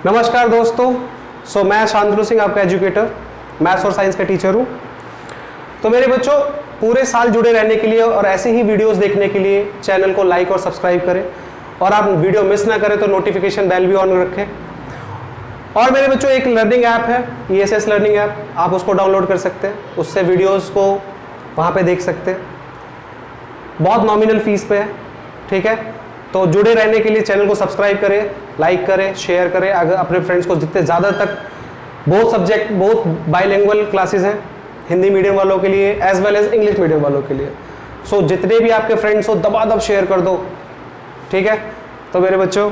नमस्कार दोस्तों। मैं शांतनु सिंह, आपका एजुकेटर, मैथ्स और साइंस का टीचर हूँ। तो मेरे बच्चों, पूरे साल जुड़े रहने के लिए और ऐसे ही वीडियोस देखने के लिए चैनल को लाइक और सब्सक्राइब करें, और आप वीडियो मिस ना करें तो नोटिफिकेशन बेल भी ऑन रखें। और मेरे बच्चों, एक लर्निंग ऐप है, ESS लर्निंग ऐप, आप उसको डाउनलोड कर सकते हैं, उससे वीडियोज़ को वहाँ पर देख सकते हैं। बहुत नॉमिनल फीस पे है, ठीक है। तो जुड़े रहने के लिए चैनल को सब्सक्राइब करें, लाइक करें, शेयर करें अगर अपने फ्रेंड्स को, जितने ज़्यादा तक। बहुत सब्जेक्ट, बहुत बाइलिंगुअल क्लासेस हैं हिंदी मीडियम वालों के लिए as well as English medium वालों के लिए। सो जितने भी आपके फ्रेंड्स हो दबादब शेयर कर दो, ठीक है। तो मेरे बच्चों,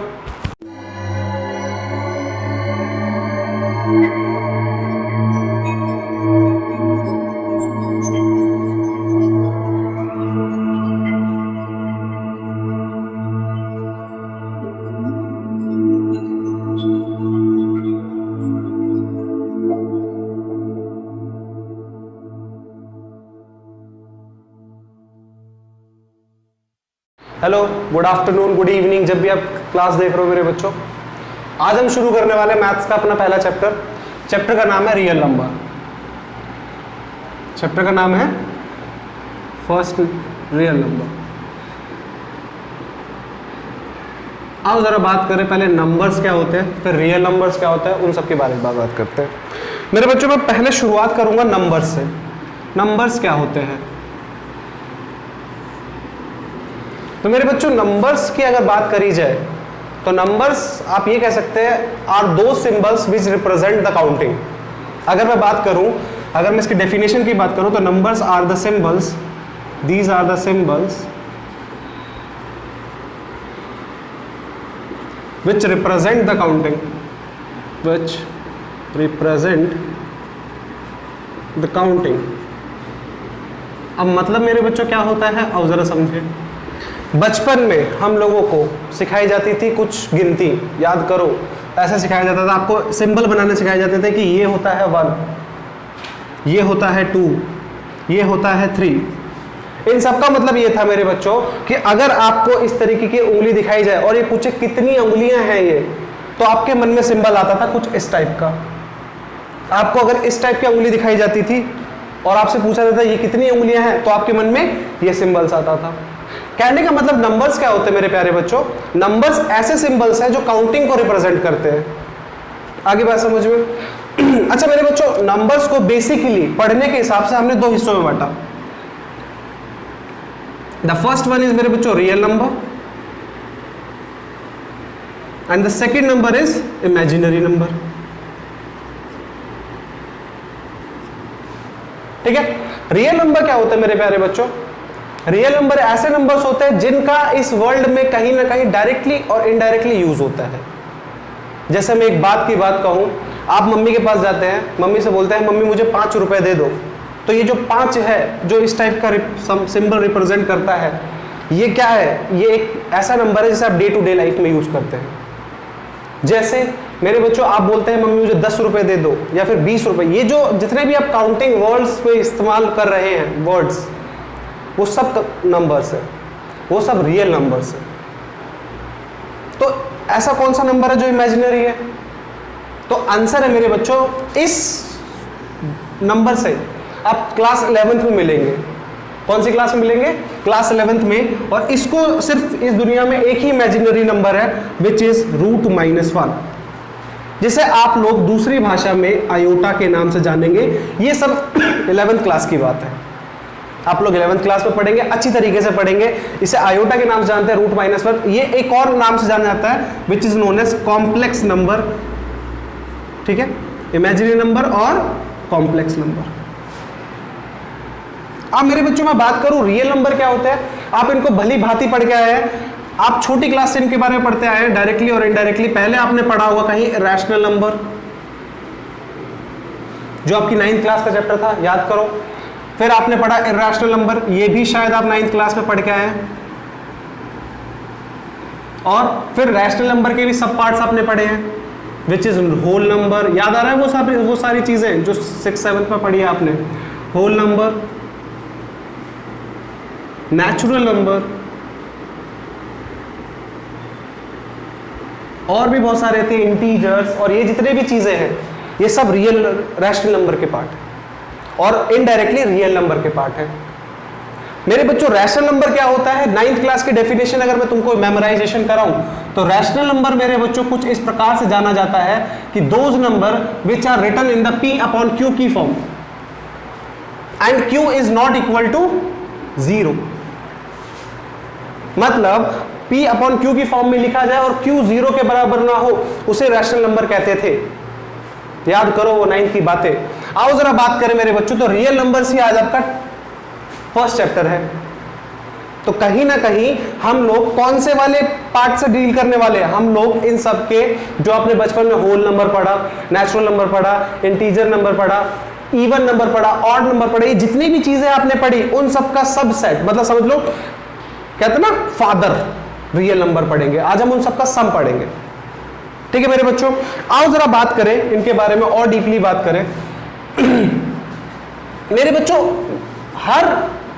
hello, good afternoon, good evening, जब भी आप क्लास देख रहे हो मेरे बच्चों। आज हम शुरू करने वाले मैथ्स का अपना पहला चैप्टर। चैप्टर का नाम है रियल नंबर। चैप्टर का नाम है फर्स्ट रियल नंबर। आओ जरा बात करें पहले नंबर्स क्या होते हैं, फिर रियल नंबर्स क्या होते हैं, उन सब के बारे में बात करते हैं। मेरे बच्चों, मैं पहले शुरुआत करूंगा नंबर्स से। नंबर्स क्या होते हैं? तो मेरे बच्चों, नंबर्स की अगर बात करी जाए तो नंबर्स आप ये कह सकते हैं आर दो symbols which represent the counting. अगर मैं बात करूं, अगर मैं इसकी डेफिनेशन की बात करूं तो numbers are the symbols, these are the symbols which represent the counting, which represent the counting. अब मतलब मेरे बच्चों क्या होता है, अब जरा समझे। बचपन में हम लोगों को सिखाई जाती थी कुछ गिनती, याद करो, ऐसा सिखाया जाता था आपको, सिंबल बनाने सिखाए जाते थे कि ये होता है 1, ये होता है 2, ये होता है 3। इन सब का मतलब ये था मेरे बच्चों कि अगर आपको इस तरीके की उंगली दिखाई जाए और ये पूछे कितनी उंगलियां हैं ये, तो आपके मन में सिंबल आता था कुछ इस टाइप का। आपको अगर इस टाइप की उंगली दिखाई जाती थी और आपसे पूछा जाता ये कितनी उंगलियां हैं, तो आपके मन में ये सिंबल्स आता था। कहने का मतलब नंबर्स क्या होते हैं मेरे प्यारे बच्चों? नंबर्स ऐसे सिंबल्स हैं जो काउंटिंग को रिप्रेजेंट करते हैं। आगे बात समझ में? अच्छा मेरे बच्चों, नंबर्स को बेसिकली पढ़ने के हिसाब से हमने दो हिस्सों में बांटा। द फर्स्ट वन इज मेरे बच्चों real number, and the second number is imaginary number. ठीक है। रियल नंबर क्या होता है मेरे प्यारे बच्चों? रियल नंबर ऐसे नंबर्स होते हैं जिनका इस वर्ल्ड में कहीं ना कहीं डायरेक्टली और इनडायरेक्टली यूज होता है। जैसे मैं एक बात की बात कहूं, आप मम्मी के पास जाते हैं, मम्मी से बोलते हैं मम्मी मुझे 5 रुपए दे दो, तो ये जो 5 है, जो इस टाइप का सिंबल रिप्रेजेंट करता है, ये क्या है? ये एक ऐसा नंबर है जिसे आप डे टू डे लाइफ में यूज करते हैं। जैसे मेरे बच्चों, आप बोलते हैं मम्मी मुझे 10 रुपए दे दो या फिर 20 रुपए, ये जो जितने भी आप काउंटिंग वर्ड्स पे इस्तेमाल कर रहे हैं वर्ड्स, वो सब नंबर्स है, वो सब रियल नंबर्स है। तो ऐसा कौन सा नंबर है जो इमेजिनरी है? तो आंसर है मेरे बच्चों, इस नंबर से आप क्लास 11th में मिलेंगे। कौन सी क्लास में मिलेंगे? क्लास 11th में। और इसको सिर्फ इस दुनिया में एक ही इमेजिनरी नंबर है विच इज √-1, जिसे आप लोग दूसरी भाषा में आयोटा के नाम से जानेंगे। ये सब 11th क्लास की बात है, आप लोग 11th क्लास में पढ़ेंगे, अच्छी तरीके से पढ़ेंगे। इसे आयोटा के नाम से जानते हैं, √-1। ये एक और नाम से जाना जाता है which is known as complex number. ठीक है, इमेजिनरी नंबर और कॉम्प्लेक्स नंबर। अब मेरे बच्चों मैं बात करूं रियल नंबर क्या होते हैं, आप इनको भली भांति पढ़ के आए हैं। आप छोटी क्लास से इनके बारे में पढ़ते आए हैं, डायरेक्टली और इनडायरेक्टली। पहले आपने पढ़ा होगा कहीं रैशनल नंबर, जो आपकी 9th क्लास का चैप्टर था, याद करो। फिर आपने पढ़ा इर्रेशनल नंबर, ये भी शायद आप 9th क्लास में पढ़ के आए हैं। और फिर रैशनल नंबर के भी सब पार्ट्स आपने पढ़े हैं, विच इज होल नंबर। याद आ रहा है वो सारी चीजें जो 6th 7th में पढ़ी है आपने। होल नंबर, नेचुरल नंबर और भी बहुत सारे थे, इंटीजर्स, और ये जितने भी चीजें हैं ये सब रियल रैशनल नंबर के पार्ट है और इनडायरेक्टली रियल नंबर के पार्ट है। मेरे बच्चों रैशनल नंबर क्या होता है? 9th क्लास की डेफिनेशन अगर मैं तुमको मेमोराइजेशन कराऊं तो रैशनल नंबर मेरे बच्चों कुछ इस प्रकार से जाना जाता है कि those number which are written in the P upon Q की form and Q is not equal to 0। मतलब P अपॉन Q की फॉर्म में लिखा जाए और Q 0 के बराबर ना हो उसे रैशनल नंबर कहते थे। याद करो वो 9th की बातें। आओ जरा बात करें मेरे बच्चों, तो रियल नंबर ही आज आपका फर्स्ट चैप्टर है। तो कहीं ना कहीं हम लोग कौन से वाले पार्ट से डील करने वाले हैं? हम लोग इन सब के जो आपने बचपन में होल नंबर पढ़ा, नेचुरल नंबर पढ़ा, इंटीजर नंबर पढ़ा, इवन नंबर पढ़ा, ऑड नंबर पढ़ा, ये जितनी भी चीजें आपने पढ़ी उन सब का सबसेट, मतलब समझ लो कहते ना फादर रियल नंबर पढ़ेंगे। आज हम उन सब का सम पढ़ेंगे। ठीक है मेरे बच्चों, आओ जरा बात करें इनके बारे में और डीपली बात करें। मेरे बच्चों हर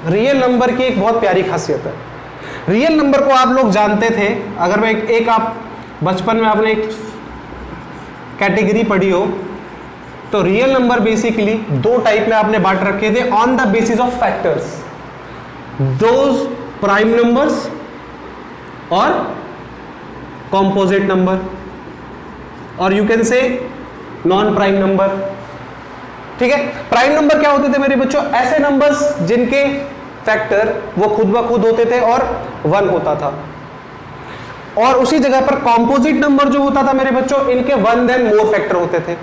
रियल नंबर की एक बहुत प्यारी खासियत है। रियल नंबर को आप लोग जानते थे, अगर मैं एक आप बचपन में आपने एक कैटेगरी पढ़ी हो तो रियल नंबर बेसिकली दो टाइप में आपने बांट रखे थे on the basis of factors, those prime numbers और कॉम्पोजिट नंबर, और you can say non prime number. ठीक है, प्राइम नंबर क्या होते थे मेरे बच्चों? ऐसे नंबर्स जिनके फैक्टर वो खुद ब खुद होते थे और 1 होता था। और उसी जगह पर कॉम्पोजिट नंबर जो होता था मेरे बच्चों, इनके 1 देन मोर फैक्टर होते थे।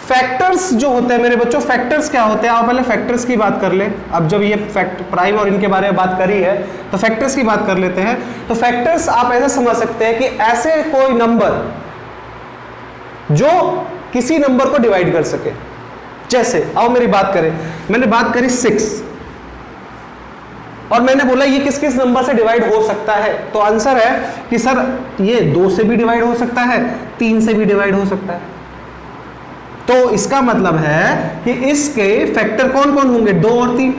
फैक्टर्स जो होते हैं मेरे बच्चों, फैक्टर्स क्या होते हैं? आप पहले फैक्टर्स की बात कर ले। अब जब ये फैक्ट प्राइम और इनके बारे में बात करी है तो फैक्टर्स की बात कर लेते हैं। तो फैक्टर्स आप ऐसे समझ सकते हैं कि ऐसे कोई नंबर जो किसी नंबर को डिवाइड कर सके। जैसे आओ मेरी बात करें, मैंने बात करी 6 और मैंने बोला ये किस किस नंबर से डिवाइड हो सकता है, तो आंसर है कि सर ये 2 से भी डिवाइड हो सकता है, 3 से भी डिवाइड हो सकता है। तो इसका मतलब है कि इसके फैक्टर कौन कौन होंगे? 2 और 3।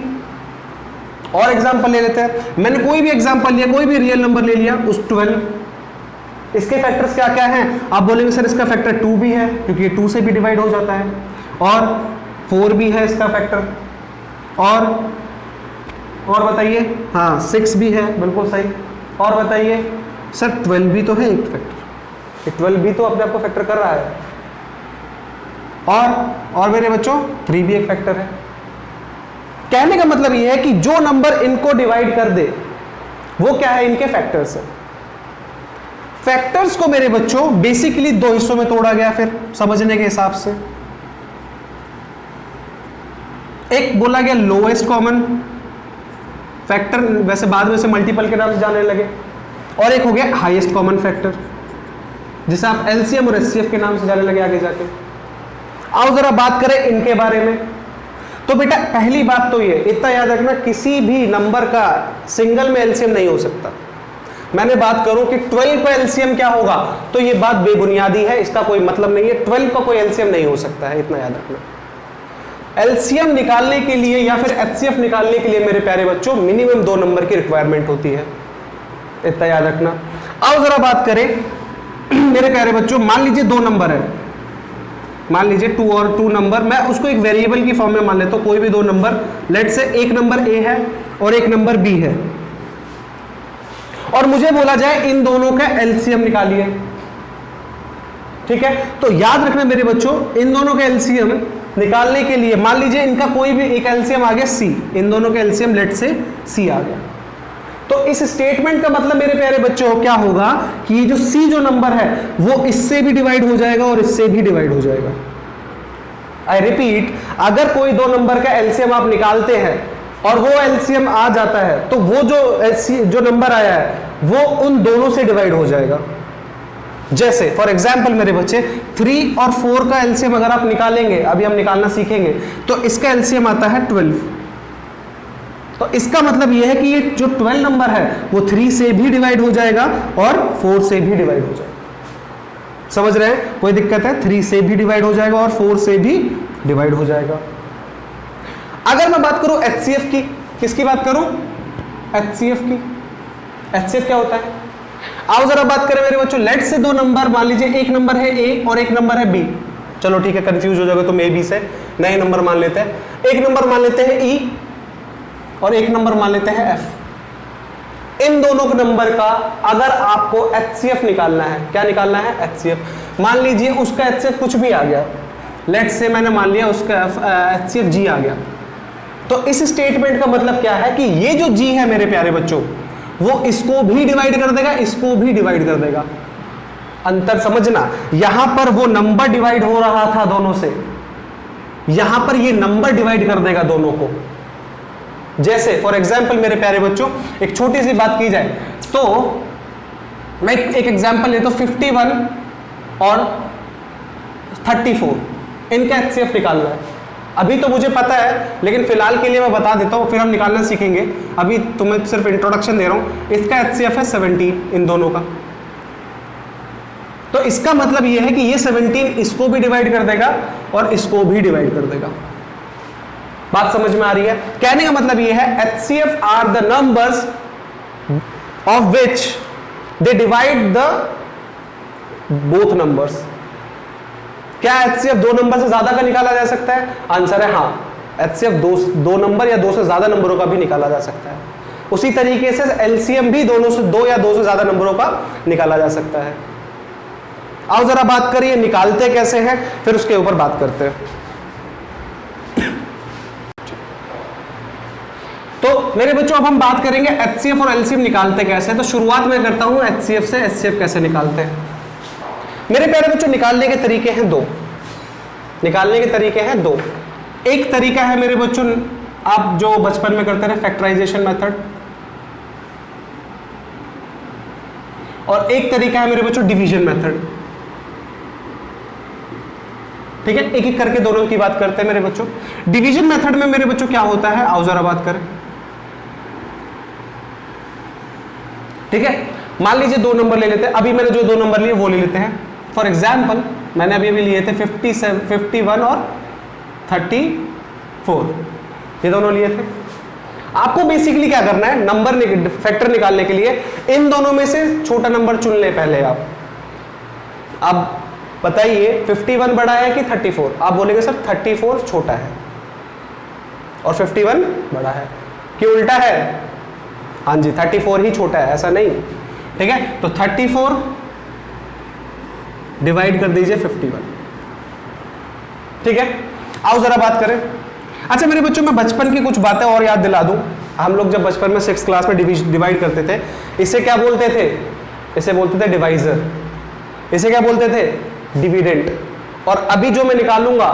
और एग्जांपल ले लेते हैं, मैंने कोई भी एग्जांपल लिया, कोई भी रियल नंबर ले लिया, उस 12, इसके फैक्टर्स क्या क्या हैं? आप बोलेंगे सर इसका फैक्टर 2 भी है क्योंकि ये 2 से भी डिवाइड हो जाता है, और 4 भी है इसका फैक्टर, और बताइए, हाँ 6 भी है, बिल्कुल सही। और बताइए सर 12 भी तो है एक फैक्टर, 12 भी तो अपने आप को फैक्टर कर रहा है। और मेरे बच्चों 3 भी एक फैक्टर है। कहने का मतलब यह है कि जो नंबर इनको डिवाइड कर दे वो क्या है? इनके फैक्टर्स है। फैक्टर्स को मेरे बच्चों बेसिकली 2 हिस्सों में तोड़ा गया फिर समझने के हिसाब से। एक बोला गया लोएस्ट कॉमन फैक्टर, वैसे बाद में से मल्टीपल के नाम से जाने लगे, और एक हो गया हाईएस्ट कॉमन फैक्टर जिसे आप एलसीएम और एचसीएफ के नाम से जाने लगे आगे जाके। आओ जरा बात करें इनके बारे में। तो बेटा पहली बात तो ये इतना याद रखना, किसी भी नंबर का सिंगल में एलसीएम नहीं हो सकता। मैंने बात करूं कि 12 का एलसीएम क्या होगा, तो ये बात बेबुनियादी है, इसका कोई मतलब नहीं है। 12 का कोई एलसीएम नहीं हो सकता है, इतना याद रखना। एलसीएम निकालने के लिए या फिर एचसीएफ निकालने के लिए मेरे प्यारे बच्चों मिनिमम 2 नंबर की रिक्वायरमेंट होती है, इतना याद रखना। आओ जरा बात करें मेरे प्यारे बच्चों, मान लीजिए 2 नंबर है, मान लीजिए 2 और 2 नंबर, मैं उसको एक वेरिएबल की फॉर्म में मान लेता हूं, कोई भी 2 नंबर, लेट से एक नंबर ए है और एक नंबर बी है, और मुझे बोला जाए इन दोनों का एलसीएम निकालिए। ठीक है, तो याद रखना मेरे बच्चों, इन दोनों का एलसीएम निकालने के लिए मान लीजिए इनका कोई भी एक एलसीएम आ गया सी, इन दोनों का एलसीएम लेट से सी आ गया, तो इस स्टेटमेंट का मतलब मेरे प्यारे बच्चों क्या होगा कि ये जो सी जो नंबर है वो इससे भी डिवाइड हो जाएगा और इससे भी डिवाइड हो जाएगा। आई रिपीट, अगर कोई 2 नंबर का एलसीएम आप निकालते हैं और वो एलसीएम आ जाता है तो वो जो नंबर आया है वो उन दोनों से डिवाइड हो जाएगा। जैसे फॉर एग्जाम्पल मेरे बच्चे 3 और 4 का एलसीएम अगर आप निकालेंगे, अभी हम निकालना सीखेंगे, तो इसका एलसीएम आता है 12। तो इसका मतलब यह है कि ये जो 12 नंबर है वो 3 से भी डिवाइड हो जाएगा और 4 से भी डिवाइड हो जाएगा। समझ रहे हैं, कोई दिक्कत है? 3 से भी डिवाइड हो जाएगा और 4 से भी डिवाइड हो जाएगा। अगर मैं बात करूं एचसीएफ की, किसकी बात करूं? एचसीएफ की। एचसीएफ क्या होता है? आओ जरा बात करें मेरे बच्चों, लेट से दो नंबर मान लीजिए, एक नंबर है ए और एक नंबर है बी। चलो ठीक है, कंफ्यूज हो जाओगे तुम ए बी से, नए नंबर मान लेते हैं। एक नंबर मान लेते हैं ई और एक नंबर मान लेते हैं एफ। इन दोनों के नंबर का अगर आपको एचसीएफ निकालना है, क्या निकालना है? एचसीएफ। मान लीजिए उसका एचसीएफ कुछ भी आ गया, लेट से मैंने मान लिया उसका एचसीएफ जी आ गया, तो इस स्टेटमेंट का मतलब क्या है कि ये जो जी है मेरे प्यारे बच्चों, वो इसको भी डिवाइड कर देगा, इसको भी डिवाइड कर देगा। अंतर समझना, यहां पर वो नंबर डिवाइड हो रहा था दोनों से, यहां पर ये नंबर डिवाइड कर देगा दोनों को। जैसे फॉर एग्जाम्पल मेरे प्यारे बच्चों, एक छोटी सी बात की जाए तो मैं एक एग्जाम्पल लेता हूं, 51 और 34, इनका एचसीएफ निकालना है। अभी तो मुझे पता है, लेकिन फिलहाल के लिए मैं बता देता हूं, फिर हम निकालना सीखेंगे। अभी तुम्हें सिर्फ इंट्रोडक्शन दे रहा हूं। इसका एचसीएफ है 17, इन दोनों का। तो इसका मतलब यह है कि ये 17 इसको भी डिवाइड कर देगा और इसको भी डिवाइड कर देगा। बात समझ में आ रही है? कहने का मतलब यह है HCF are the numbers of which they divide the both numbers. क्या एचसीएफ दो नंबर से ज्यादा का निकाला जा सकता है? आंसर है हाँ, एचसीएफ दो नंबर या दो से ज्यादा नंबरों का भी निकाला जा सकता है। उसी तरीके से एलसीएम भी दोनों से दो या दो से ज्यादा नंबरों का निकाला जा सकता है। आओ जरा बात करिए निकालते कैसे हैं, फिर उसके ऊपर बात करते हैं। तो मेरे बच्चों अब हम बात करेंगे एचसीएफ और एलसीएम निकालते कैसे। तो शुरुआत में करता हूं एचसीएफ से, एचसीएफ कैसे निकालते हैं। मेरे प्यारे बच्चों निकालने के तरीके हैं दो, निकालने के तरीके हैं दो। एक तरीका है मेरे बच्चों, आप जो बचपन में करते रहे, फैक्टराइजेशन मेथड, और एक तरीका है मेरे बच्चों डिवीजन मेथड। ठीक है, एक एक करके दोनों की बात करते हैं मेरे बच्चों। डिवीजन मेथड में मेरे बच्चों क्या होता है, आओ जरा बात करें। ठीक है, मान लीजिए दो नंबर ले लेते हैं। अभी मैंने जो दो नंबर लिए वो ले लेते हैं। फॉर एग्जाम्पल मैंने अभी लिए थे 51 और 34, ये दोनों लिए थे। आपको बेसिकली क्या करना है, नंबर फैक्टर निकालने के लिए इन दोनों में से छोटा नंबर चुन ले पहले आप। अब बताइए 51 बड़ा है कि 34? आप बोलेंगे सर 34 छोटा है और 51 बड़ा है, कि उल्टा है? हाँ जी, 34 ही छोटा है, ऐसा नहीं। ठीक है, तो 34 डिवाइड कर दीजिए 51। ठीक है, आओ जरा बात करें। अच्छा मेरे बच्चों, मैं बचपन की कुछ बातें और याद दिला दूं। हम लोग जब बचपन में 6th क्लास में डिवाइड करते थे, इसे क्या बोलते थे? इसे बोलते थे डिवाइजर। इसे क्या बोलते थे? डिविडेंड। और अभी जो मैं निकालूंगा,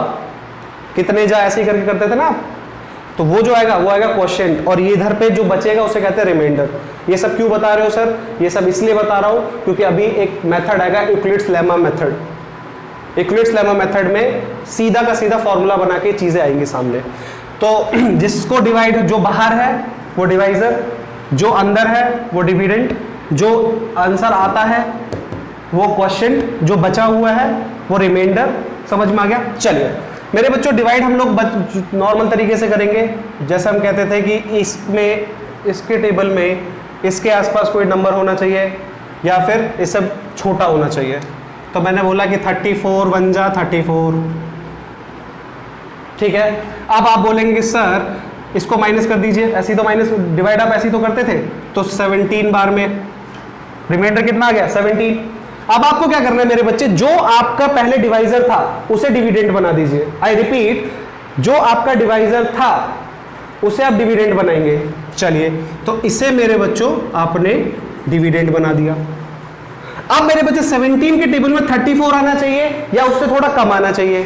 कितने जा ऐसे ही करके करते थे ना, तो वो जो आएगा वो आएगा क्वोशिएंट, और ये इधर पे जो बचेगा उसे कहते हैं रिमाइंडर। ये सब क्यों बता रहे हो सर? ये सब इसलिए बता रहा हूं क्योंकि अभी एक मेथड आएगा Euclid's lemma method. Euclid's lemma method में सीधा का सीधा फॉर्मूला बना के चीजें आएंगी सामने। तो जिसको डिवाइड, जो बाहर है वो डिवाइजर, जो अंदर है वो डिविडेंड, जो आंसर आता है वो क्वोशिएंट, जो बचा हुआ है वो रिमाइंडर। समझ में आ गया? चलिए मेरे बच्चों, डिवाइड हम लोग नॉर्मल तरीके से करेंगे। जैसे हम कहते थे कि इसमें, इसके टेबल में इसके आसपास कोई नंबर होना चाहिए या फिर ये सब छोटा होना चाहिए। तो मैंने बोला कि 34 बन जा 34। ठीक है, अब आप बोलेंगे कि सर इसको माइनस कर दीजिए, ऐसी तो माइनस डिवाइड आप ऐसी तो करते थे। तो 17 बार में रिमाइंडर कितना आ गया? 17। अब आपको क्या करना है मेरे बच्चे, जो आपका पहले डिवाइजर था उसे डिविडेंड बना दीजिए। आई रिपीट, जो आपका डिवाइजर था उसे आप डिविडेंड बनाएंगे। चलिए, तो इसे मेरे बच्चों आपने डिविडेंड बना दिया। अब मेरे बच्चे 17 के टेबल में 34 आना चाहिए या उससे थोड़ा कम आना चाहिए?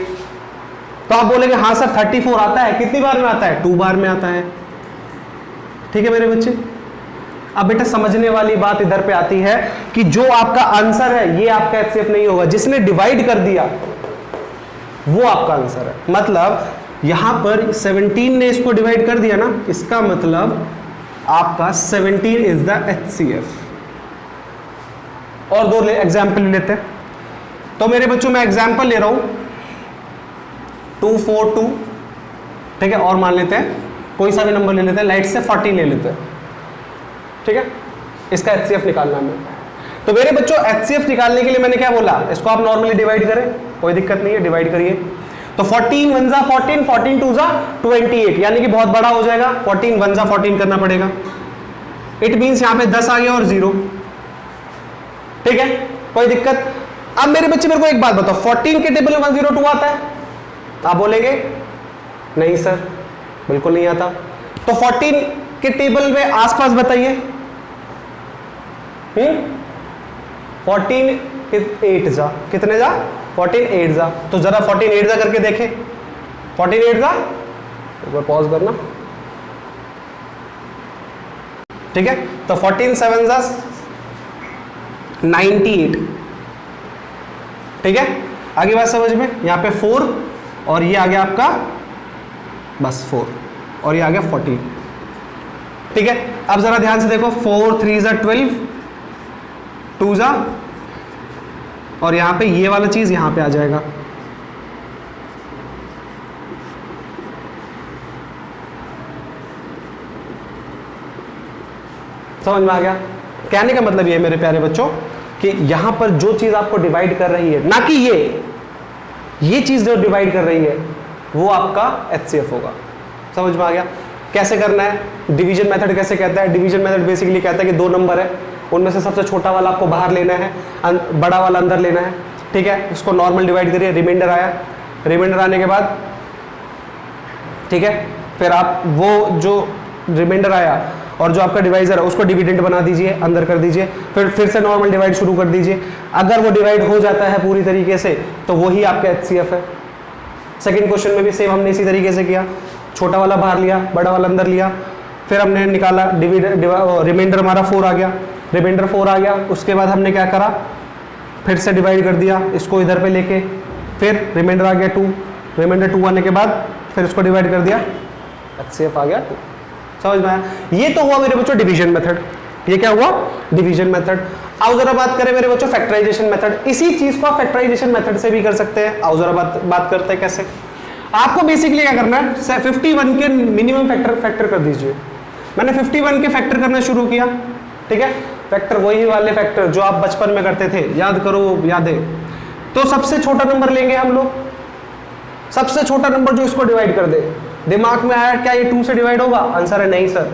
तो आप बोलेंगे हाँ सर 34 आता है। कितनी बार में आता है? 2 बार में आता है। ठीक है मेरे बच्चे, अब बेटा समझने वाली बात इधर पे आती है कि जो आपका आंसर है ये आपका एचसीएफ नहीं होगा, जिसने डिवाइड कर दिया वो आपका आंसर है। मतलब यहां पर 17 ने इसको डिवाइड कर दिया ना, इसका मतलब आपका 17 इज द एचसीएफ। और दो एग्जाम्पल लेते हैं। तो मेरे बच्चों मैं एग्जाम्पल ले रहा हूं 242। ठीक है, और मान लेते हैं कोई सा भी नंबर ले लेते हैं, लाइट से 40 ले लेते हैं। ठीक है, इसका एचसीएफ निकालना है। तो मेरे बच्चों HCF निकालने के लिए मैंने क्या बोला, इसको आप नॉर्मली डिवाइड करें, कोई दिक्कत नहीं है, डिवाइड करिए। तो 14 1 जा 14, 14 2 जा 28, यानी कि बहुत बड़ा हो जाएगा, 14 1 जा 14 करना पड़ेगा। इट मींस यहां पे 10 आ गया और 0, ठीक है, कोई दिक्कत। अब मेरे बच्चे मेरे को एक बात बताओ, 14 के टेबल में 102 आता है? आप बोलेंगे नहीं सर, बिल्कुल नहीं आता। तो 14 के टेबल में आसपास बताइए। 14 8 जा कितने जा? 14 8 जा। तो जरा 14 8 जा करके देखें, 14 8 जा, एक बार पॉज करना, ठीक है। तो 14 7 जा 98, ठीक है। आगे बात समझ में, यहां पे 4 और ये आ गया आपका बस 4 और ये आ गया 14, ठीक है। अब जरा ध्यान से देखो, 4 3 जा 12, 2 जा, और यहां पे ये वाला चीज यहां पे आ जाएगा, समझ में आ गया? कहने का मतलब ये है मेरे प्यारे बच्चों कि यहां पर जो चीज आपको डिवाइड कर रही है, ना कि ये चीज जो डिवाइड कर रही है वो आपका HCF होगा। समझ में आ गया? कैसे करना है? डिवीजन मेथड कैसे कहता है? डिवीजन मेथड बेसिकली कहता है कि 2 नंबर है, उनमें से सबसे छोटा वाला आपको बाहर लेना है, बड़ा वाला अंदर लेना है, ठीक है। उसको नॉर्मल डिवाइड करिए, रिमाइंडर आया, रिमाइंडर आने के बाद, ठीक है, फिर आप वो जो रिमाइंडर आया और जो आपका डिवाइजर है उसको डिविडेंड बना दीजिए, अंदर कर दीजिए, फिर से नॉर्मल डिवाइड शुरू कर दीजिए। अगर वो डिवाइड हो जाता है पूरी तरीके से तो वही आपका HCF है। सेकंड क्वेश्चन में भी सेम हमने इसी तरीके से किया, छोटा वाला बाहर लिया, बड़ा वाला अंदर लिया, फिर हमने निकाला, रिमाइंडर हमारा 4 आ गया, रिमाइंडर 4 आ गया, उसके बाद हमने क्या करा, फिर से डिवाइड कर दिया, इसको इधर पे लेके, फिर रिमाइंडर आ गया 2, रिमाइंडर 2 आने के बाद फिर इसको डिवाइड कर दिया, HCF आ गया 2। समझ में आया? ये तो हुआ मेरे बच्चों डिवीजन मेथड। ये क्या हुआ? Division method. अब जरा बात करें मेरे बच्चों फैक्टराइजेशन मेथड। इसी चीज को आप फैक्टराइजेशन मेथड से भी कर सकते हैं। अब जरा बात करते हैं कैसे। आपको बेसिकली क्या करना है, 51 के मिनिमम फैक्टर कर दीजिए। मैंने 51 के फैक्टर करना शुरू किया, ठीक है। फैक्टर वही वाले फैक्टर जो आप बचपन में करते थे, याद करो, याद है। तो सबसे छोटा नंबर लेंगे हम लोग, सबसे छोटा नंबर जो इसको डिवाइड कर दे। दिमाग में आया क्या ये 2 से डिवाइड होगा? आंसर है नहीं सर।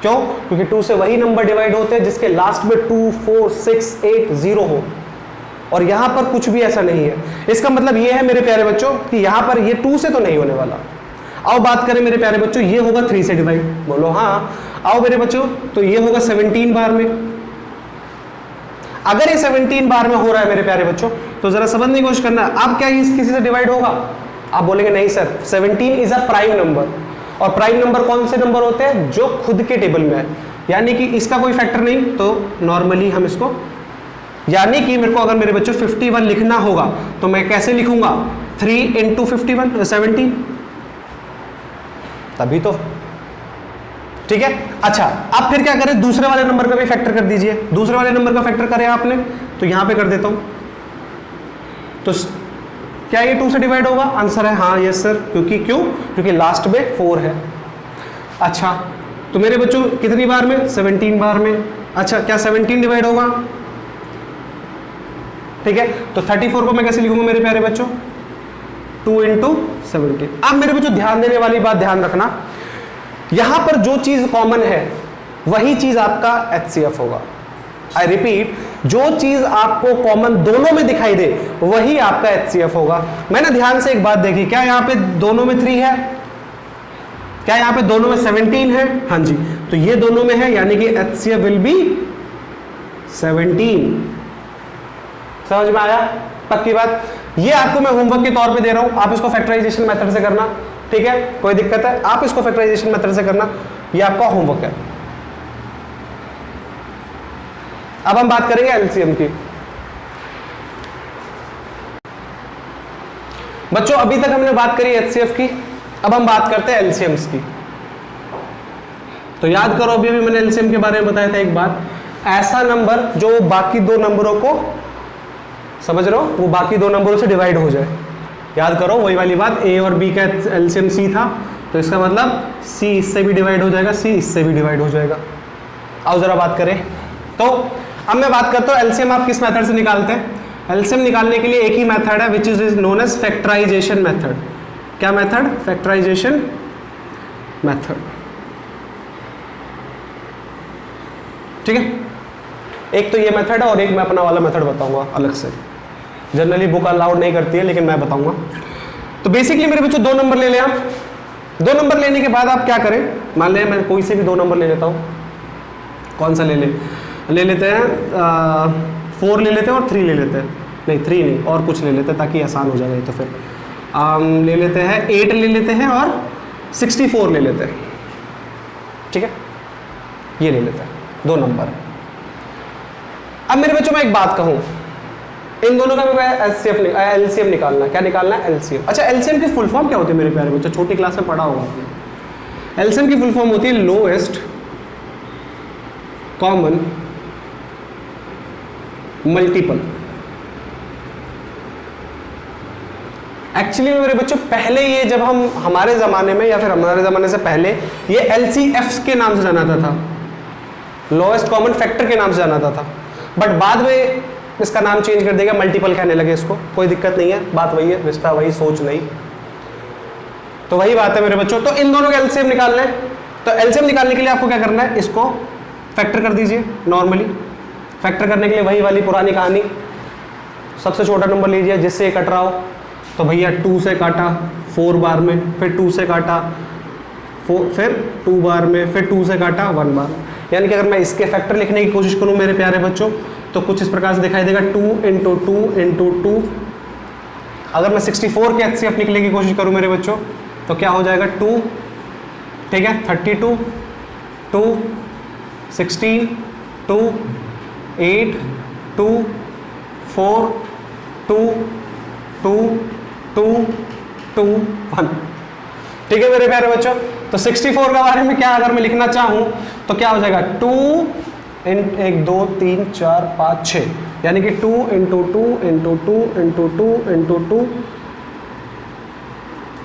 क्यों? क्योंकि 2 से वही नंबर डिवाइड होते हैं जिसके लास्ट में 2 4 6 8 0 हो, और यहां पर कुछ भी ऐसा नहीं है। इसका मतलब ये है मेरे प्यारे बच्चों कि यहां पर ये 2 से तो नहीं होने वाला। आओ बात करें मेरे प्यारे बच्चों, ये होगा 3 से डिवाइड, बोलो हाँ। आओ मेरे बच्चों, तो ये होगा 17 बार में। अगर ये 17 बार में हो रहा है मेरे प्यारे बच्चों, तो जरा समझने की कोशिश करना, अब क्या ये किसी से डिवाइड होगा? आप बोलेंगे नहीं sir, 17 is a prime number, और प्राइम नंबर कौन से नंबर होते हैं? जो खुद के टेबल में है, यानी कि इसका कोई फैक्टर नहीं। तो नॉर्मली हम इसको, यानी कि मेरे को अगर मेरे बच्चों 51 लिखना होगा तो मैं कैसे लिखूंगा? 3 × 51 17, तभी तो, ठीक है। अच्छा, अब फिर क्या करें, दूसरे वाले नंबर का भी फैक्टर कर दीजिए। दूसरे वाले नंबर का फैक्टर करें आपने, तो यहां पे कर देता हूं। तो क्या ये 2 से डिवाइड होगा? आंसर है हाँ, यस सर। क्योंकि लास्ट में 4 है। अच्छा, तो मेरे बच्चों कितनी बार में? 17 बार में। अच्छा, क्या 17 डिवाइड होगा? ठीक है, तो 34 को मैं कैसे लिखूंगा मेरे प्यारे बच्चों? 2 × 17। अब मेरे बच्चों ध्यान देने वाली बात ध्यान रखना, यहां पर जो चीज कॉमन है वही चीज आपका HCF होगा। आई रिपीट, जो चीज आपको कॉमन दोनों में दिखाई दे वही आपका HCF होगा। मैंने ध्यान से एक बात देखी, क्या यहां पे दोनों में 3 है? क्या यहां पे दोनों में 17 है? हाँ जी, तो ये दोनों में है, यानी कि HCF विल बी 17। समझ में आया? पक्की बात। ये आपको मैं होमवर्क के तौर पे दे रहा हूं, आप इसको फैक्टराइजेशन मेथड से करना, ठीक है। कोई दिक्कत है? आप इसको फैक्टराइजेशन मेथड से करना, ये आपका होमवर्क है। अब हम बात करेंगे एलसीएम की। बच्चों अभी तक हमने बात करी HCF की, अब हम बात करते हैं एलसीएम्स की। तो याद करो, अभी मैंने एलसीएम के बारे में बताया था एक बात, ऐसा नंबर जो बाकी 2 नंबरों को, समझ रहे हो, वो बाकी 2 नंबरों से डिवाइड हो जाए। याद करो वही वाली बात, A और B का एलसीएम C था, तो इसका मतलब C इससे भी डिवाइड हो जाएगा, C इससे भी डिवाइड हो जाएगा। आओ जरा बात करें, तो अब मैं बात करता हूँ एलसीएम आप किस मेथड से निकालते हैं। एलसीएम निकालने के लिए एक ही मेथड है which is known as factorisation method. क्या मेथड? Factorisation method. ठीक है, एक तो ये मेथड है और एक मैं अपना वाला मेथड बताऊंगा अलग से। जनरली बुक अलाउड नहीं करती है लेकिन मैं बताऊंगा। तो बेसिकली मेरे बच्चों 2 नंबर ले लें आप। 2 नंबर लेने के बाद आप क्या करें, मान लें मैं कोई से भी 2 नंबर ले लेता हूँ। कौन सा ले लेते हैं 4 ले लेते हैं और 3 ले लेते हैं। नहीं 3 नहीं और कुछ ले लेते हैं ताकि आसान हो जाए। तो फिर ले लेते हैं 8 ले लेते हैं और 64 ले लेते हैं। ठीक है, ये ले लेते हैं 2 नंबर। अब मेरे बच्चों मैं एक बात कहूँ, इन दोनों का एलसीएम निकालना है। क्या निकालना है? एलसीएम। अच्छा, एलसीएम की फुल फॉर्म क्या होती है मेरे प्यारे बच्चों? छोटी क्लास में पढ़ा होगा आपने। एलसीएम की फुल फॉर्म होती है लोएस्ट कॉमन मल्टीपल। एक्चुअली मेरे बच्चों पहले ये जब हम हमारे ज़माने में या फिर हमारे ज़माने से पहले ये एलसीएफ के नाम से जाना था, लोएस्ट कॉमन फैक्टर के नाम से जाना था। बट बाद में इसका नाम चेंज कर देगा, मल्टीपल कहने लगे इसको। कोई दिक्कत नहीं है, बात वही है, रिश्ता वही, सोच नहीं। तो वही बात है मेरे बच्चों। तो इन दोनों का एलसीएम निकालना है। तो एलसीएम निकालने के लिए आपको क्या करना है, इसको फैक्टर कर दीजिए। नॉर्मली फैक्टर करने के लिए वही वाली पुरानी कहानी, सबसे छोटा नंबर लीजिए जिससे ये कट रहा हो। तो भैया 2 से काटा 4 बार में, फिर 2 से काटा 4, फिर 2 बार में, फिर 2 से काटा 1 बार। यानी कि अगर मैं इसके फैक्टर लिखने की कोशिश करूं मेरे प्यारे बच्चों तो कुछ इस प्रकार से दिखाई देगा 2 × 2 × 2। अगर मैं 64 के एचसीएफ निकलने की कोशिश करूं मेरे बच्चों तो क्या हो जाएगा 2, ठीक है, 32, 2, 16, 2, 8, 2, 4, 2, 2, 2, 2, 1। ठीक है मेरे प्यारे बच्चों। तो 64 के बारे में क्या अगर मैं लिखना चाहूं तो क्या हो जाएगा 2 × 1 2 3 4 5 6, यानी कि 2 × 2 × 2 × 2 × 2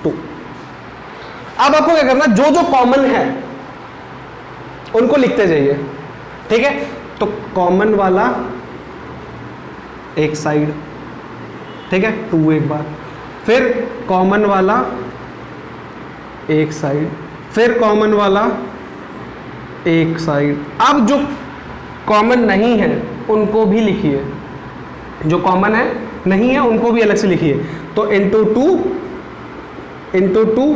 2। अब आपको क्या करना, जो जो कॉमन है उनको लिखते जाइए। ठीक है, तो कॉमन वाला एक साइड, ठीक है, 2 एक बार, फिर कॉमन वाला एक साइड, फिर कॉमन वाला एक साइड। अब जो कॉमन नहीं है उनको भी लिखिए, जो कॉमन है नहीं है उनको भी अलग से लिखिए। तो × 2 × 2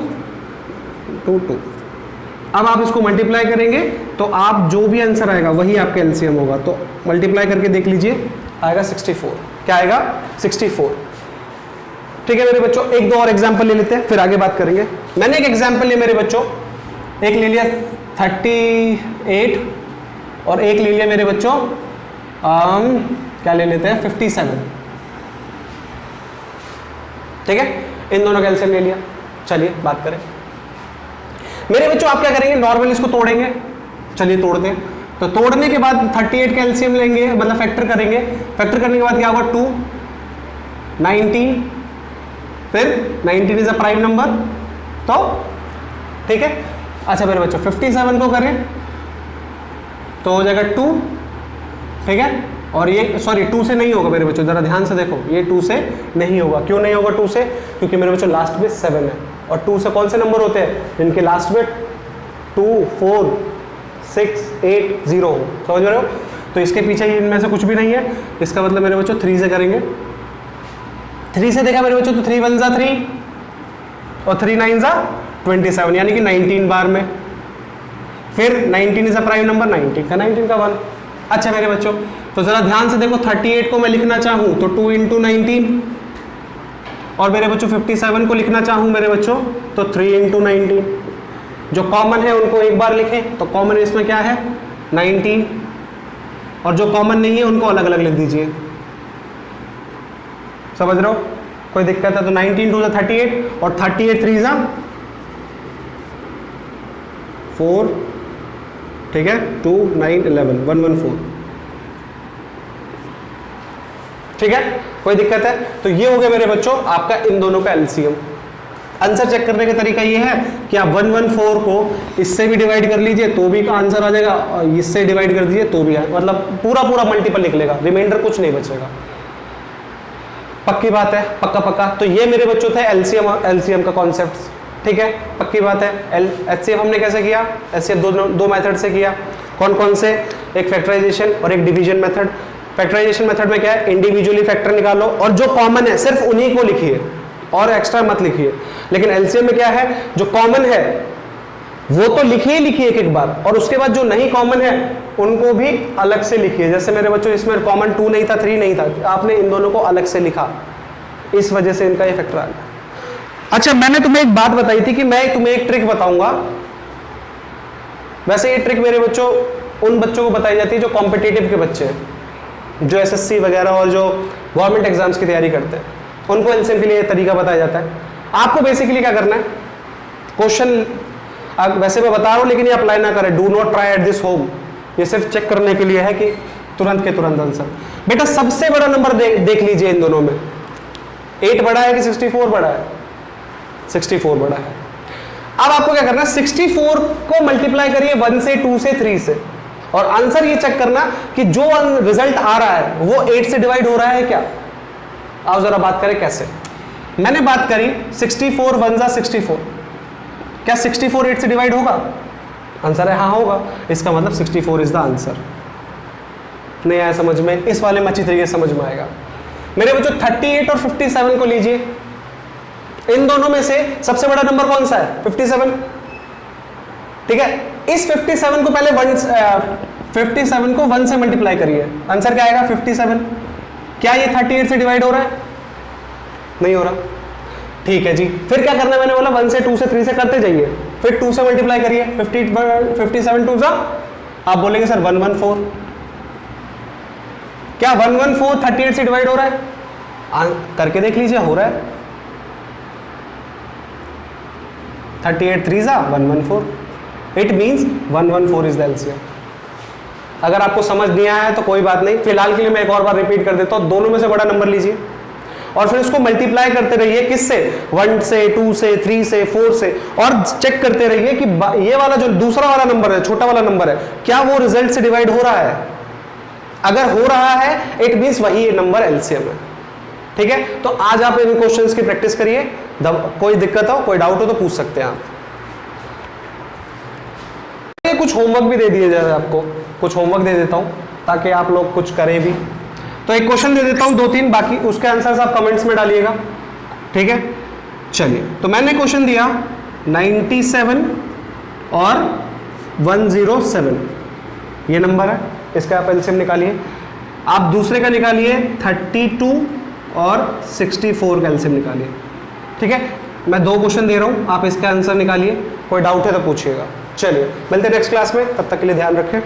× 2। अब आप इसको मल्टीप्लाई करेंगे तो आप जो भी आंसर आएगा वही आपका एलसीएम होगा। तो मल्टीप्लाई करके देख लीजिए, आएगा 64। क्या आएगा? 64। ठीक है मेरे बच्चों, एक दो और एग्जांपल ले लेते हैं फिर आगे बात करेंगे। मैंने एक एग्जांपल लिया मेरे बच्चों, एक ले लिया 38 और एक ले लिया मेरे बच्चों क्या ले लेते हैं 57। ठीक है, इन दोनों का एलसीएम ले लिया। चलिए बात करें मेरे बच्चों, आप क्या करेंगे, नॉर्मल इसको तोड़ेंगे। चलिए तोड़ते हैं। तो तोड़ने के बाद 38 का एलसीएम लेंगे, मतलब फैक्टर करेंगे। फैक्टर करने के बाद क्या होगा 2, 19, फिर 19 इज अ प्राइम नंबर, तो ठीक है। अच्छा मेरे बच्चों 57 को करें तो हो जाएगा 2, ठीक है। और ये सॉरी 2 से नहीं होगा मेरे बच्चों, जरा ध्यान से देखो, ये 2 से नहीं होगा। क्यों नहीं होगा 2 से? क्योंकि मेरे बच्चों लास्ट में 7 है और 2 से कौन से नंबर होते हैं जिनके लास्ट में 2, 4, 6, 8, 0 हो। समझ रहे हो? तो इसके पीछे इनमें से कुछ भी नहीं है। इसका मतलब मेरे बच्चों 3 से करेंगे। 3 से देखा मेरे बच्चों तो 3 × 1 = 3 और 3 × 9 = 27, यानी कि 19 बार में। फिर 19 इज अ प्राइम नंबर, 19 का 1। अच्छा मेरे बच्चों, तो जरा ध्यान से देखो, 38 को मैं लिखना चाहूँ तो 2 × 19, और मेरे बच्चों 57 को लिखना चाहूँ मेरे बच्चों तो 3 × 19। जो कॉमन है उनको एक बार लिखें, तो कॉमन इसमें क्या है 19, और जो कॉमन नहीं है उनको अलग अलग लिख दीजिए। समझ रहे हो? कोई दिक्कत है? तो 19 × 2 = 38 और 38 × 3 = 4, ठीक है, 2, 9, 11, 114। ठीक है, कोई दिक्कत है? तो ये हो गया मेरे बच्चों आपका इन दोनों का एलसीएम। आंसर चेक करने का तरीका ये है कि आप 114 को इससे भी डिवाइड कर लीजिए तो भी आंसर आ जाएगा, और इससे डिवाइड कर दीजिए तो भी मतलब पूरा पूरा मल्टीपल निकलेगा, रिमाइंडर कुछ नहीं बचेगा। पक्की बात है, पक्का पक्का। तो ये मेरे बच्चों थे एलसीएम का कॉन्सेप्ट, ठीक है, पक्की बात है। एचसीएफ हमने कैसे किया? एचसीएफ दो मेथड से किया। कौन कौन से? एक फैक्टराइजेशन और एक डिवीजन मेथड। फैक्टराइजेशन मेथड में क्या है? इंडिविजुअली फैक्टर निकालो और जो कॉमन है सिर्फ उन्हीं को लिखिए और एक्स्ट्रा मत लिखिए। लेकिन एलसीएम में क्या है? जो कॉमन है वो तो लिखिए एक एक बार, और उसके बाद जो नहीं कॉमन है उनको भी अलग से लिखिए। जैसे मेरे बच्चों इसमें कॉमन 2 नहीं था, 3 नहीं था, आपने इन दोनों को अलग से लिखा, इस वजह से इनका ये फैक्टर आ गया। अच्छा, मैंने तुम्हें एक बात बताई थी कि मैं तुम्हें एक ट्रिक बताऊंगा। वैसे ये ट्रिक मेरे बच्चों उन बच्चों को बताई जाती है जो कॉम्पिटिटिव के बच्चे हैं, जो एसएससी वगैरह और जो गवर्नमेंट एग्जाम्स की तैयारी करते हैं, उनको एलसीएम के लिए तरीका बताया जाता है। आपको बेसिकली क्या करना है? क्वेश्चन वैसे मैं बता रहा हूं लेकिन ये अप्लाई ना करें, do not try at this home. ये सिर्फ चेक करने के लिए है कि तुरंत के तुरंत आंसर। बेटा सबसे बड़ा नंबर देख लीजिए इन दोनों में, 8 बड़ा है कि 64 बड़ा है? 64 बड़ा है। अब आपको क्या करना है? 64 को मल्टीप्लाई करिए 1 से, 2 से, 3 से, और आंसर ये चेक करना कि जो रिजल्ट आ रहा है वो 8 से डिवाइड हो रहा है क्या। आओ जरा बात करें कैसे। मैंने बात करी 64 1 जा 64, क्या 64 8 से डिवाइड होगा? आंसर है हाँ होगा, इसका मतलब 64 इज द आंसर। नहीं आया समझ में? इस वाले में अच्छी तरीके से समझ में आएगा। मेरे बच्चों 38 और 57 को लीजिए, इन दोनों में से सबसे बड़ा नंबर कौन सा है? 57, ठीक है। इस 57 को पहले 57 को 1 से मल्टीप्लाई करिए, आंसर क्या आएगा? 57। क्या ये 38 से डिवाइड हो रहा है? नहीं हो रहा, ठीक है जी। फिर क्या करना है? मैंने बोला 1 से, 2 से, 3 से करते जाइए, फिर 2 से मल्टीप्लाई करिए, 57 2 जा, आप बोलेंगे सर 114। क्या 114 38 से डिवाइड हो रहा है? करके देख लीजिए, हो रहा है। 38 3 जा 114, it means 114 is the LCM. अगर आपको समझ नहीं आया है तो कोई बात नहीं, फिलहाल के लिए मैं एक और बार रिपीट कर देता हूं। दोनों में से बड़ा नंबर लीजिए और फिर उसको मल्टीप्लाई करते रहिए, किससे? 1 से, 2 से, 3 से, 4 से, और चेक करते रहिए कि ये वाला जो दूसरा वाला नंबर है, छोटा वाला नंबर है, क्या वो रिजल्ट से डिवाइड हो रहा है? अगर हो रहा है इट मींस वही नंबर एलसीएम है, ठीक है। तो आज आप इन क्वेश्चंस की प्रैक्टिस करिए, कोई दिक्कत हो, कोई डाउट हो तो पूछ सकते हैं आप। कुछ होमवर्क भी दे दिए जाए, आपको कुछ होमवर्क दे देता हूं ताकि आप लोग कुछ करें भी। तो एक क्वेश्चन दे देता हूं 2-3, बाकी उसके आंसर्स आप कमेंट्स में डालिएगा, ठीक है। चलिए, तो मैंने क्वेश्चन दिया 97 और 107, ये नंबर है, इसका आप एलसीएम निकालिए। आप दूसरे का निकालिए 32 और 64 का एलसीएम निकालिए, ठीक है। मैं 2 क्वेश्चन दे रहा हूं, आप इसका आंसर निकालिए, कोई डाउट है तो पूछिएगा। चलिए मिलते हैं नेक्स्ट क्लास में, तब तक के लिए ध्यान रखें।